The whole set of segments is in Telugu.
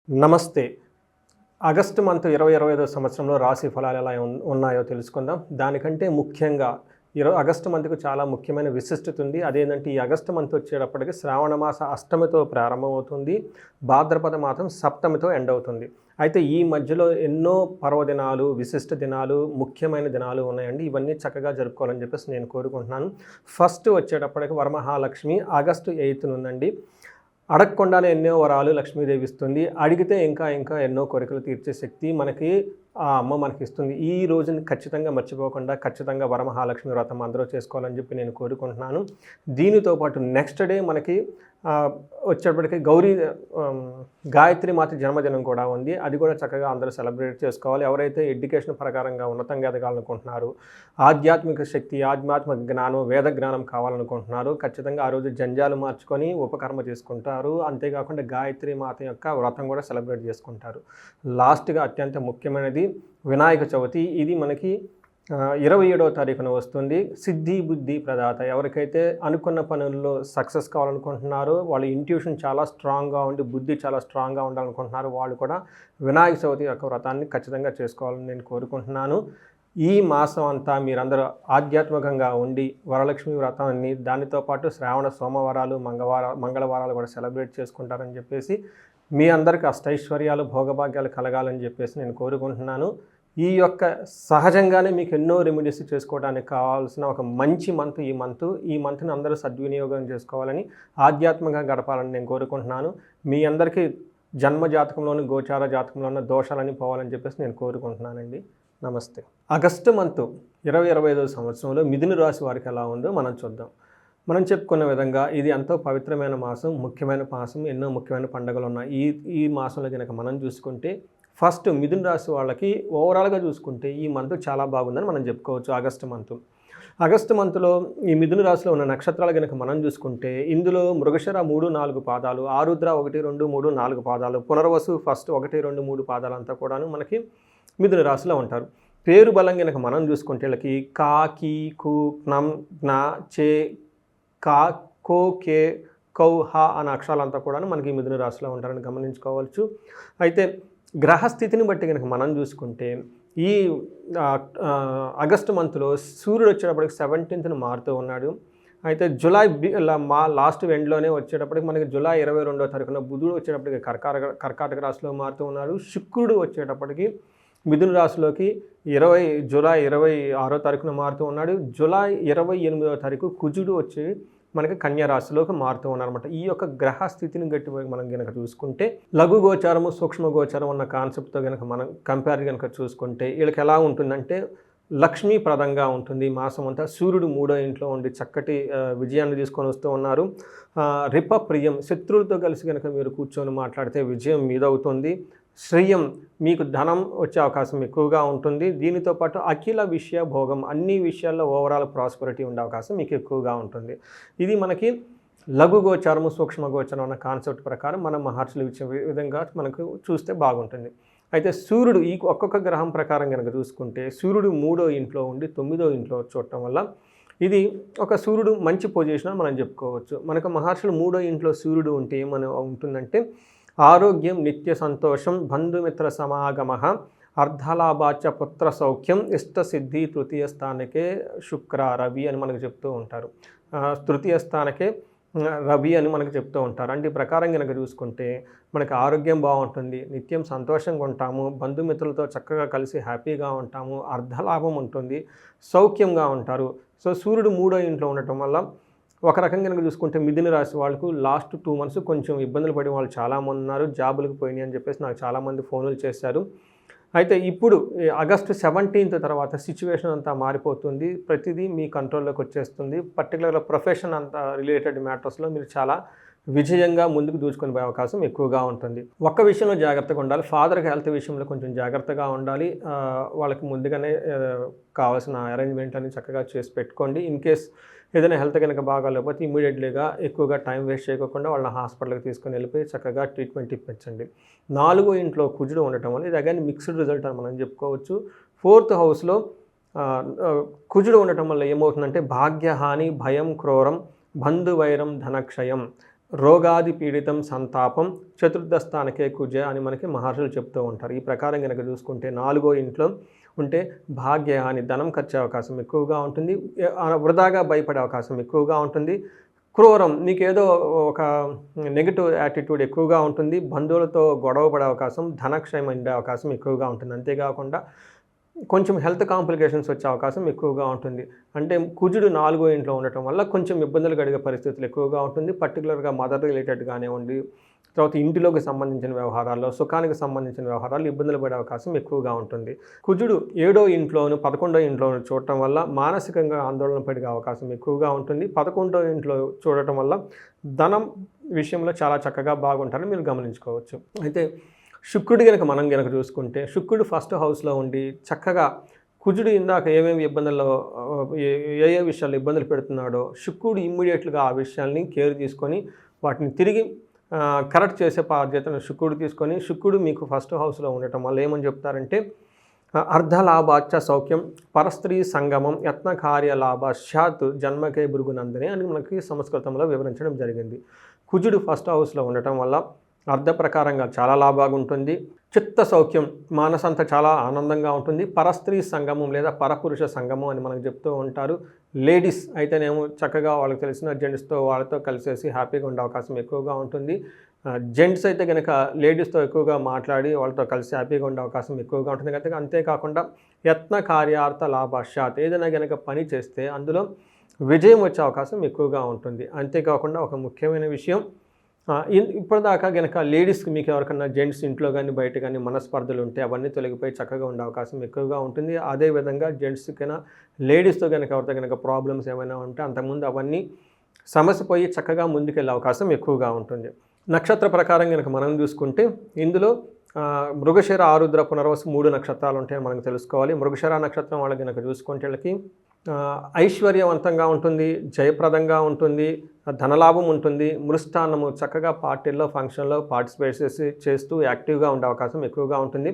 నమస్తే. ఆగస్టు మంత్ 2025 సంవత్సరంలో రాశి ఫలాలు ఎలా ఉన్నాయో తెలుసుకుందాం. దానికంటే ముఖ్యంగా ఆగస్టు మంత్‌కు చాలా ముఖ్యమైన విశిష్టత ఉంది. అదేంటంటే ఈ ఆగస్టు మంత్ వచ్చేటప్పటికి శ్రావణ మాస అష్టమితో ప్రారంభమవుతుంది. భాద్రపద మాసం సప్తమితో ఎండ్ అవుతుంది. అయితే ఈ మధ్యలో ఎన్నో పర్వదినాలు, విశిష్ట దినాలు, ముఖ్యమైన దినాలు ఉన్నాయండి. ఇవన్నీ చక్కగా జరుపుకోవాలని చెప్పేసి నేను కోరుకుంటున్నాను. ఫస్ట్ వచ్చేటప్పటికి వరమహాలక్ష్మి ఆగస్టు 8న ఉందండి. అడగకుండానే ఎన్నో వరాలు లక్ష్మీదేవి ఇస్తుంది. అడిగితే ఇంకా ఎన్నో కోరికలు తీర్చే శక్తి మనకి ఆ అమ్మ మనకిస్తుంది. ఈ రోజుని ఖచ్చితంగా మర్చిపోకుండా ఖచ్చితంగా వరమహాలక్ష్మి వ్రతం అందరూ చేసుకోవాలని చెప్పి నేను కోరుకుంటున్నాను. దీనితో పాటు నెక్స్ట్ డే మనకి వచ్చేటప్పటికి గాయత్రి మాత జన్మదినం కూడా ఉంది. అది కూడా చక్కగా అందరూ సెలబ్రేట్ చేసుకోవాలి. ఎవరైతే ఎడ్యుకేషన్ ప్రకారంగా ఉన్నతంగా ఎదగాలనుకుంటున్నారు, ఆధ్యాత్మిక శక్తి, ఆధ్యాత్మిక జ్ఞానం, వేద జ్ఞానం కావాలనుకుంటున్నారు, ఖచ్చితంగా ఆ రోజు జంజాలు మార్చుకొని ఉపకర్మ చేసుకుంటారు. అంతేకాకుండా గాయత్రి మాత యొక్క వ్రతం కూడా సెలబ్రేట్ చేసుకుంటారు. లాస్ట్గా అత్యంత ముఖ్యమైనది వినాయక చవితి. ఇది మనకి 27వ తారీఖున వస్తుంది. సిద్ధి బుద్ధి ప్రదాత. ఎవరికైతే అనుకున్న పనుల్లో సక్సెస్ కావాలనుకుంటున్నారో, వాళ్ళ ఇంట్యూషన్ చాలా స్ట్రాంగ్గా ఉండి బుద్ధి చాలా స్ట్రాంగ్గా ఉండాలనుకుంటున్నారు, వాళ్ళు కూడా వినాయక చవితి యొక్క వ్రతాన్ని ఖచ్చితంగా చేసుకోవాలని నేను కోరుకుంటున్నాను. ఈ మాసం అంతా మీరందరూ ఆధ్యాత్మికంగా ఉండి వరలక్ష్మి వ్రతాన్ని, దానితో పాటు శ్రావణ సోమవారాలు, మంగళవారాలు కూడా సెలబ్రేట్ చేసుకుంటారని చెప్పేసి, మీ అందరికీ అష్టైశ్వర్యాలు, భోగభాగ్యాలు కలగాలని చెప్పేసి నేను కోరుకుంటున్నాను. ఈ యొక్క సహజంగానే మీకు ఎన్నో రెమెడీస్ చేసుకోవడానికి కావాల్సిన ఒక మంచి మంత్ ఈ మంత్ని అందరూ సద్వినియోగం చేసుకోవాలని, ఆధ్యాత్మికంగా గడపాలని నేను కోరుకుంటున్నాను. మీ అందరికీ జన్మ జాతకంలోని, గోచార జాతకంలోని దోషాలని పోవాలని చెప్పేసి నేను కోరుకుంటున్నానండి. నమస్తే. ఆగస్టు మంత్ 2025 సంవత్సరంలో మిథున రాశి వారికి ఎలా ఉందో మనం చూద్దాం. మనం చెప్పుకున్న విధంగా ఇది ఎంతో పవిత్రమైన మాసం, ముఖ్యమైన మాసం, ఎన్నో ముఖ్యమైన పండుగలు ఉన్నాయి. ఈ మాసంలో కనుక మనం చూసుకుంటే ఫస్ట్ మిథున రాశి వాళ్ళకి ఓవరాల్గా చూసుకుంటే ఈ మంత్ చాలా బాగుందని మనం చెప్పుకోవచ్చు. ఆగస్టు మంత్లో ఈ మిథున రాశిలో ఉన్న నక్షత్రాలు కనుక మనం చూసుకుంటే ఇందులో మృగశిర 3, 4 పాదాలు, ఆరుద్ర 1, 2, 3, 4 పాదాలు, పునర్వసు ఫస్ట్ 1, 2, 3 పాదాలు అంతా కూడాను మనకి మిథున రాశిలో ఉంటారు. పేరు బలం కనుక మనం చూసుకుంటే వీళ్ళకి కా, కీ, కు, జ్ఞం, జ్ఞ, చే, కా, కో, కే, కౌ, హ అనే అక్షరాలంతా కూడాను మనకి మిథున రాశిలో ఉంటారని గమనించుకోవచ్చు. అయితే గ్రహస్థితిని బట్టి కనుక మనం చూసుకుంటే ఈ ఆగస్టు మంత్లో సూర్యుడు వచ్చేటప్పటికి 17న మారుతూ ఉన్నాడు. అయితే జూలై లాస్ట్ ఎండ్లోనే వచ్చేటప్పటికి మనకి జూలై 22వ తారీఖున బుధుడు వచ్చేటప్పటికి కర్కాటక రాశిలో మారుతూ ఉన్నాడు. శుక్రుడు వచ్చేటప్పటికి మిథున రాశిలోకి జూలై 26వ తారీఖున మారుతూ ఉన్నాడు. జూలై 28వ తారీఖు కుజుడు వచ్చి మనకి కన్యా రాశిలోకి మారుతూ ఉన్నారన్నమాట. ఈ యొక్క గ్రహ స్థితిని గట్టి మనం కనుక చూసుకుంటే లఘు గోచారము, సూక్ష్మ గోచారం అన్న కాన్సెప్ట్తో కనుక మనం కంపేర్ కనుక చూసుకుంటే వీళ్ళకి ఎలా ఉంటుందంటే లక్ష్మీప్రదంగా ఉంటుంది. మాసం అంతా సూర్యుడు 3వ ఇంట్లో ఉండి చక్కటి విజయాన్ని తీసుకొని వస్తూ ఉన్నారు. రిపప్రియం, శత్రువులతో కలిసి కనుక మీరు కూర్చొని మాట్లాడితే విజయం మీదవుతుంది. శ్రేయం, మీకు ధనం వచ్చే అవకాశం ఎక్కువగా ఉంటుంది. దీనితో పాటు అఖిల విషయ భోగం, అన్ని విషయాల్లో ఓవరాల్ ప్రాస్పరిటీ ఉండే అవకాశం మీకు ఎక్కువగా ఉంటుంది. ఇది మనకి లఘు గోచారము, సూక్ష్మ గోచారం అన్న కాన్సెప్ట్ ప్రకారం మనం మహర్షులు ఇచ్చే విధంగా మనకు చూస్తే బాగుంటుంది. అయితే సూర్యుడు ఈ ఒక్కొక్క గ్రహం ప్రకారం కనుక చూసుకుంటే సూర్యుడు 3వ ఇంట్లో ఉండి 9వ ఇంట్లో చూడటం వల్ల ఇది ఒక సూర్యుడు మంచి పొజిషన్ మనం చెప్పుకోవచ్చు. మనకు మహర్షులు 3వ ఇంట్లో సూర్యుడు ఉంటే ఏమని ఉంటుందంటే ఆరోగ్యం, నిత్య సంతోషం, బంధుమిత్ర సమాగమ, అర్ధలాభాచ పుత్ర సౌఖ్యం, ఇష్టసిద్ధి, తృతీయ స్థానకే శుక్ర రవి అని మనకు చెప్తూ ఉంటారు. తృతీయ స్థానకే రవి అని మనకు చెప్తూ ఉంటారు. అంటే ఈ ప్రకారం కనుక చూసుకుంటే మనకి ఆరోగ్యం బాగుంటుంది, నిత్యం సంతోషంగా ఉంటాము, బంధుమిత్రులతో చక్కగా కలిసి హ్యాపీగా ఉంటాము, అర్ధలాభం ఉంటుంది, సౌఖ్యంగా ఉంటారు. సో సూర్యుడు 3వ ఇంట్లో ఉండటం వల్ల ఒక రకంగా కనుక చూసుకుంటే మిథున రాశి వాళ్ళకు లాస్ట్ 2 months కొంచెం ఇబ్బందులు పడే వాళ్ళు చాలామంది ఉన్నారు. జాబులకు పోయినాయి అని చెప్పేసి నాకు చాలామంది ఫోన్లు చేశారు. అయితే ఇప్పుడు ఆగస్టు 17th తర్వాత సిచ్యువేషన్ అంతా మారిపోతుంది. ప్రతిదీ మీ కంట్రోల్లోకి వచ్చేస్తుంది. పర్టికులర్గా ప్రొఫెషన్ అంతా రిలేటెడ్ మ్యాటర్స్లో మీరు చాలా విజయంగా ముందుకు దూసుకొని పోయే అవకాశం ఎక్కువగా ఉంటుంది. ఒక్క విషయంలో జాగ్రత్తగా ఉండాలి. ఫాదర్కి హెల్త్ విషయంలో కొంచెం జాగ్రత్తగా ఉండాలి. వాళ్ళకి ముందుగానే కావాల్సిన అరేంజ్మెంట్ అని చక్కగా చేసి పెట్టుకోండి. ఇన్ కేస్ ఏదైనా హెల్త్ కనుక బాగాలేకపోతే ఇమీడియట్లీగా ఎక్కువగా టైం వేస్ట్ చేయకుండా వాళ్ళని హాస్పిటల్కి తీసుకొని వెళ్ళిపోయి చక్కగా ట్రీట్మెంట్ ఇప్పించండి. 4వ ఇంట్లో కుజుడు ఉండటం వల్ల ఇది అగైన్ మిక్స్డ్ రిజల్ట్ అని మనం చెప్పుకోవచ్చు. 4th హౌస్లో కుజుడు ఉండటం వల్ల ఏమవుతుందంటే భాగ్యహాని, భయం, క్రోరం, బంధువైరం, ధనక్షయం, రోగాది పీడితం సంతాపం చతుర్థ స్థానకే కుజ అని మనకి మహర్షులు చెప్తూ ఉంటారు. ఈ ప్రకారం కనుక చూసుకుంటే 4వ ఇంట్లో ఉంటే భాగ్య అని ధనం ఖర్చు అవకాశం ఎక్కువగా ఉంటుంది. వృధాగా భయపడే అవకాశం ఎక్కువగా ఉంటుంది. క్రూరం నీకేదో ఒక నెగిటివ్ యాటిట్యూడ్ ఎక్కువగా ఉంటుంది. బంధువులతో గొడవ పడే అవకాశం, ధనక్షయం ఉండే అవకాశం ఎక్కువగా ఉంటుంది. అంతేకాకుండా కొంచెం హెల్త్ కాంప్లికేషన్స్ వచ్చే అవకాశం ఎక్కువగా ఉంటుంది. అంటే కుజుడు 4వ ఇంట్లో ఉండటం వల్ల కొంచెం ఇబ్బందులు కలిగే పరిస్థితులు ఎక్కువగా ఉంటుంది. పర్టికులర్గా మదర్ రిలేటెడ్ కానివ్వండి, తర్వాత ఇంటిలోకి సంబంధించిన వ్యవహారాల్లో, సుఖానికి సంబంధించిన వ్యవహారాలు ఇబ్బందులు పడే అవకాశం ఎక్కువగా ఉంటుంది. కుజుడు 7వ ఇంట్లోను 11వ ఇంట్లోను చూడటం వల్ల మానసికంగా ఆందోళన పడే అవకాశం ఎక్కువగా ఉంటుంది. 11వ ఇంట్లో చూడటం వల్ల ధనం విషయంలో చాలా చక్కగా బాగుంటారని మీరు గమనించుకోవచ్చు. అయితే శుక్రుడు మనం గనక చూసుకుంటే శుక్రుడు ఫస్ట్ హౌస్లో ఉండి చక్కగా కుజుడు ఇందాక ఏమేమి ఇబ్బందుల్లో ఏ విషయాల్లో ఇబ్బందులు పెడుతున్నాడో శుక్రుడు ఇమ్మీడియట్గా ఆ విషయాల్ని కేర్ తీసుకొని వాటిని తిరిగి కరెక్ట్ చేసే బాధ్యతను శుక్రుడు తీసుకొని, శుక్రుడు మీకు ఫస్ట్ హౌస్లో ఉండటం వల్ల ఏమని చెప్తారంటే అర్ధలాభాచ్చ సౌఖ్యం పరస్త్రీ సంగమం యత్న కార్య లాభాశ్చాత్ జన్మకే భృగునందనే అని మనకి సంస్కృతంలో వివరించడం జరిగింది. కుజుడు ఫస్ట్ హౌస్లో ఉండటం వల్ల అర్ధ ప్రకారంగా చాలా లాభంగా ఉంటుంది. చిత్త సౌఖ్యం మానసంతా చాలా ఆనందంగా ఉంటుంది. పరస్త్రీ సంగమం లేదా పరపురుష సంగమం అని మనకు చెప్తూ ఉంటారు. లేడీస్ అయితేనేమో చక్కగా వాళ్ళకి తెలిసిన జెంట్స్తో వాళ్ళతో కలిసేసి హ్యాపీగా ఉండే అవకాశం ఎక్కువగా ఉంటుంది. జెంట్స్ అయితే కనుక లేడీస్తో ఎక్కువగా మాట్లాడి వాళ్ళతో కలిసి హ్యాపీగా ఉండే అవకాశం ఎక్కువగా ఉంటుంది. కనుక అంతేకాకుండా యత్న కార్యార్థ లాభాశాత్ ఏదైనా కనుక పని చేస్తే అందులో విజయం వచ్చే అవకాశం ఎక్కువగా ఉంటుంది. అంతేకాకుండా ఒక ముఖ్యమైన విషయం, ఇప్పటిదాకా కనుక లేడీస్కి మీకు ఎవరికన్నా జెంట్స్ ఇంట్లో కానీ బయట కానీ మనస్పర్ధలు ఉంటే అవన్నీ తొలగిపోయి చక్కగా ఉండే అవకాశం ఎక్కువగా ఉంటుంది. అదేవిధంగా జెంట్స్కైనా లేడీస్తో కనుక ఎవరితో కనుక ప్రాబ్లమ్స్ ఏమైనా ఉంటే అంతకుముందు అవన్నీ సమస్య పోయి చక్కగా ముందుకెళ్ళే అవకాశం ఎక్కువగా ఉంటుంది. నక్షత్ర ప్రకారం కనుక మనం చూసుకుంటే ఇందులో మృగశిర, ఆరుద్ర, పునర్వసు 3 నక్షత్రాలు ఉంటాయని మనకు తెలుసుకోవాలి. మృగశిర నక్షత్రం వాళ్ళకి కనుక చూసుకుంటే వీళ్ళకి ఐశ్వర్యవంతంగా ఉంటుంది, జయప్రదంగా ఉంటుంది, ధనలాభం ఉంటుంది. మృష్టాన్నము చక్కగా పార్టీల్లో ఫంక్షన్లో పార్టిసిపేట్ చేస్తూ యాక్టివ్గా ఉండే అవకాశం ఎక్కువగా ఉంటుంది.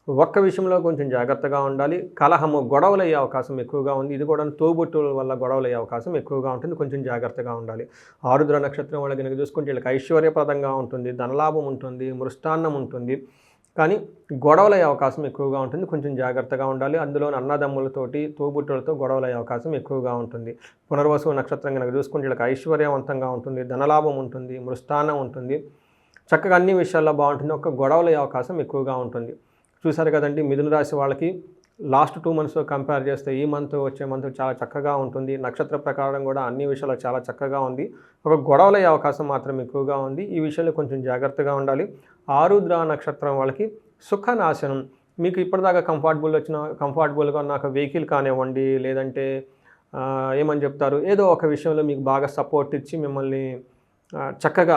ఒక్క విషయంలో కొంచెం జాగ్రత్తగా ఉండాలి. కలహము, గొడవలు అయ్యే అవకాశం ఎక్కువగా ఉంది. ఇది కూడా తోబుట్టుల వల్ల గొడవలు అయ్యే అవకాశం ఎక్కువగా ఉంటుంది. కొంచెం జాగ్రత్తగా ఉండాలి. ఆరుద్ర నక్షత్రం వాళ్ళకి కనుక చూసుకుంటే వీళ్ళకి ఐశ్వర్యప్రదంగా ఉంటుంది, ధనలాభం ఉంటుంది, మృష్టాన్నం ఉంటుంది. కానీ గొడవలు అయ్యే అవకాశం ఎక్కువగా ఉంటుంది. కొంచెం జాగ్రత్తగా ఉండాలి. అందులో అన్నదమ్ములతోటి, తోబుట్టులతో గొడవలు అయ్యే అవకాశం ఎక్కువగా ఉంటుంది. పునర్వసు నక్షత్రం కనుక చూసుకుంటే వీళ్ళకి ఐశ్వర్యవంతంగా ఉంటుంది, ధనలాభం ఉంటుంది, మృష్టాన్నం ఉంటుంది. చక్కగా అన్ని విషయాల్లో బాగుంటుంది. ఒక గొడవలు అయ్యే అవకాశం ఎక్కువగా ఉంటుంది. చూసారు కదండి, మిథున రాశి వాళ్ళకి లాస్ట్ 2 మంత్స్తో కంపేర్ చేస్తే ఈ మంత్ వచ్చే మంత్ చాలా చక్కగా ఉంటుంది. నక్షత్ర ప్రకారం కూడా అన్ని విషయాలు చాలా చక్కగా ఉంది. ఒక గొడవలు అయ్యే అవకాశం మాత్రం ఎక్కువగా ఉంది. ఈ విషయంలో కొంచెం జాగ్రత్తగా ఉండాలి. ఆరుద్ర నక్షత్రం వాళ్ళకి సుఖనాశనం, మీకు ఇప్పటిదాకా కంఫర్టబుల్గా ఉన్న ఒక వెహికల్ కానివ్వండి, లేదంటే ఏమని చెప్తారు, ఏదో ఒక విషయంలో మీకు బాగా సపోర్ట్ ఇచ్చి మిమ్మల్ని చక్కగా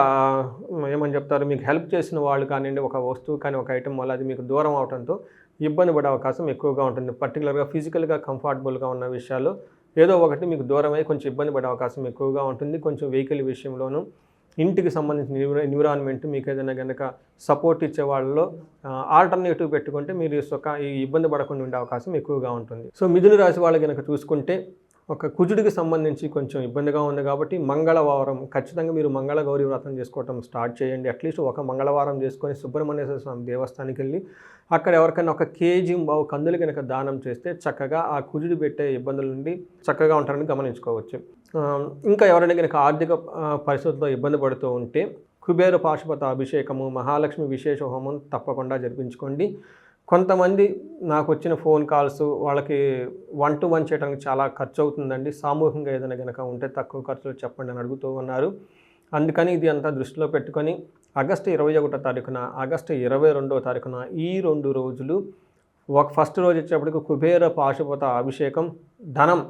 ఏమని చెప్తారు, మీకు హెల్ప్ చేసిన వాళ్ళు కానివ్వండి, ఒక వస్తువు కానీ ఒక ఐటమ్ వల్ల అది మీకు దూరం అవడంతో ఇబ్బంది పడే అవకాశం ఎక్కువగా ఉంటుంది. పర్టికులర్గా ఫిజికల్గా కంఫర్టబుల్గా ఉన్న విషయాలు ఏదో ఒకటి మీకు దూరమై కొంచెం ఇబ్బంది పడే అవకాశం ఎక్కువగా ఉంటుంది. కొంచెం వెహికల్ విషయంలోనూ, ఇంటికి సంబంధించిన ఎన్విరాన్మెంట్ మీకు ఏదైనా కనుక సపోర్ట్ ఇచ్చే వాళ్ళలో ఆల్టర్నేటివ్ పెట్టుకుంటే మీరు ఈ ఇబ్బంది పడకుండా ఉండే అవకాశం ఎక్కువగా ఉంటుంది. సో మిథున రాశి వాళ్ళు కనుక చూసుకుంటే ఒక కుజుడికి సంబంధించి కొంచెం ఇబ్బందిగా ఉంది కాబట్టి మంగళవారం ఖచ్చితంగా మీరు మంగళ గౌరీ వ్రతం చేసుకోవటం స్టార్ట్ చేయండి. అట్లీస్ట్ ఒక మంగళవారం చేసుకొని సుబ్రహ్మణ్యేశ్వర స్వామి దేవస్థానానికి వెళ్ళి అక్కడ ఎవరికైనా 1 కేజీ కందులు కనుక దానం చేస్తే చక్కగా ఆ కుజుడు పెట్టే ఇబ్బందుల నుండి చక్కగా ఉంటారని గమనించుకోవచ్చు. ఇంకా ఎవరైనా కనుక ఆర్థిక పరిస్థితుల్లో ఇబ్బంది పడుతూ ఉంటే కుబేర పాశుపత అభిషేకము, మహాలక్ష్మి విశేష హోమం తప్పకుండా జరిపించుకోండి. కొంతమంది నాకు వచ్చిన ఫోన్ కాల్స్ వాళ్ళకి 1-to-1 చేయడానికి చాలా ఖర్చు అవుతుందండి, సామూహికంగా ఏదైనా కనుక ఉంటే తక్కువ ఖర్చులో చెప్పండి అని అడుగుతూ ఉన్నారు. అందుకని ఇది అంతా దృష్టిలో పెట్టుకొని ఆగస్టు 21వ తారీఖున, ఆగస్టు 22వ తారీఖున ఈ 2 రోజులు ఫస్ట్ రోజు వచ్చేప్పటికి కుబేర పాశుపత అభిషేకం, ధనం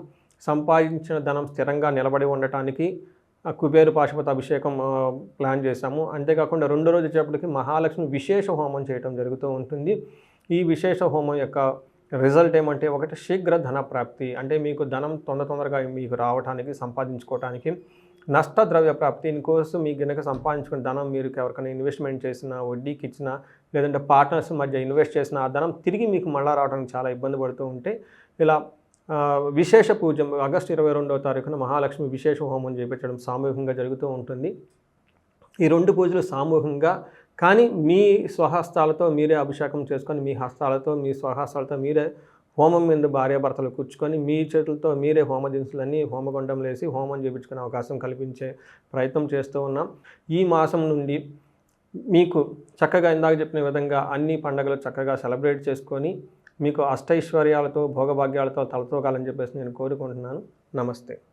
సంపాదించిన ధనం స్థిరంగా నిలబడి ఉండటానికి కుబేర పాశుపత అభిషేకం ప్లాన్ చేశాము. అంతేకాకుండా 2వ రోజు వచ్చేప్పటికి మహాలక్ష్మి విశేష హోమం చేయడం జరుగుతూ ఉంటుంది. ఈ విశేష హోమం యొక్క రిజల్ట్ ఏమంటే, ఒకటి శీఘ్ర ధన ప్రాప్తి, అంటే మీకు ధనం తొందరగా మీకు రావడానికి, సంపాదించుకోవడానికి. నష్టద్రవ్య ప్రాప్తి, ఇంకోసం మీకు కనుక సంపాదించుకున్న ధనం మీరు ఎవరికైనా ఇన్వెస్ట్మెంట్ చేసినా, వడ్డీకి ఇచ్చినా, లేదంటే పార్ట్నర్స్ మధ్య ఇన్వెస్ట్ చేసిన ఆ ధనం తిరిగి మీకు మళ్ళీ రావడానికి చాలా ఇబ్బంది పడుతూ ఉంటే ఇలా విశేష పూజ ఆగస్టు 22వ తారీఖున మహాలక్ష్మి విశేష హోమం చేయించడం సామూహికంగా జరుగుతూ ఉంటుంది. ఈ 2 పూజలు సామూహికంగా కానీ మీ స్వహస్తాలతో మీరే అభిషేకం చేసుకొని, మీ హస్తాలతో, మీ స్వహస్తాలతో మీరే హోమం మీద భార్యాభర్తలు కూర్చుకొని, మీ చేతులతో మీరే హోమ దినుసులన్నీ హోమగుండంలో వేసి హోమం చేయించుకునే అవకాశం కల్పించే ప్రయత్నం చేస్తూ ఉన్నాం. ఈ మాసం నుండి మీకు చక్కగా ఇందాక చెప్పిన విధంగా అన్ని పండుగలు చక్కగా సెలబ్రేట్ చేసుకొని, మీకు అష్టైశ్వర్యాలతో, భోగభాగ్యాలతో తలతూగాలని చెప్పేసి నేను కోరుకుంటున్నాను. నమస్తే.